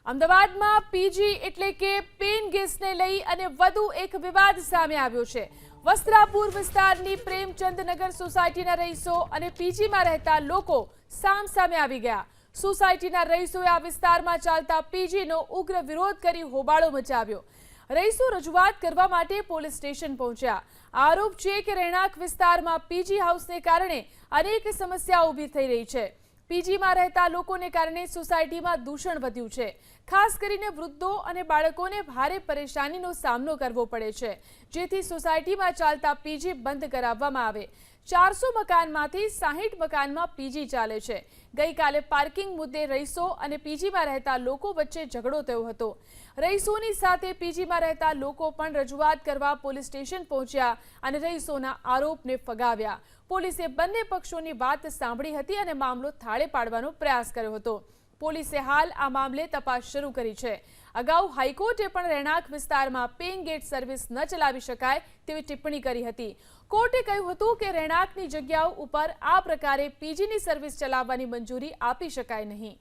અમદાવાદમાં પીજી એટલે કે પેન ગેસને લઈ અને વધુ એક વિવાદ સામે આવ્યો છે। વસ્ત્રાપુર વિસ્તારની પ્રેમચંદનગર સોસાયટીના રહીશો અને પીજીમાં રહેતા લોકો સામસામે આવી ગયા। સોસાયટીના રહીશોએ આ વિસ્તારમાં ચાલતા પીજીનો ઉગ્ર વિરોધ કરી હોબાળો મચાવ્યો। રહીશો રજૂઆત કરવા માટે પોલીસ સ્ટેશન પહોંચ્યા। આરોપ છે કે રહેણાંક વિસ્તારમાં પીજી હાઉસને કારણે અનેક સમસ્યાઓ ઊભી થઈ રહી છે। પીજીમાં રહેતા લોકોને કારણે સોસાયટીમાં દૂષણ વધ્યું છે। ખાસ કરીને વૃદ્ધો અને બાળકોને ભારે પરેશાનીનો સામનો કરવો પડે છે, જેથી સોસાયટીમાં ચાલતા પીજી બંધ કરાવવામાં આવે। 400 મકાનમાંથી 60 મકાનમાં પીજી ચાલે છે। ગઈકાલે પાર્કિંગ મુદ્દે રહીશો અને પીજીમાં રહેતા લોકો વચ્ચે ઝઘડો થયો હતો। રહીશોની સાથે પીજીમાં રહેતા લોકો પણ રજૂઆત કરવા પોલીસ સ્ટેશન પહોંચ્યા અને રહીશોના આરોપને ફગાવ્યા। પોલીસે બંને પક્ષોની વાત સાંભળી હતી અને મામલો થાળે પાડવાનો પ્રયાસ કર્યો હતો। પોલીસે હાલ આ મામલે તપાસ શરૂ કરી છે। અગાઉ હાઈકોર્ટે પણ રહેણાંક વિસ્તારમાં પેઇંગ ગેટ સર્વિસ ન ચલાવી શકાય તેવી ટિપ્પણી કરી હતી। કોર્ટે કહ્યું હતું કે રહેણાંકની જગ્યાઓ ઉપર આ પ્રકારે પીજીની સર્વિસ ચલાવવાની મંજૂરી આપી શકાય નહીં।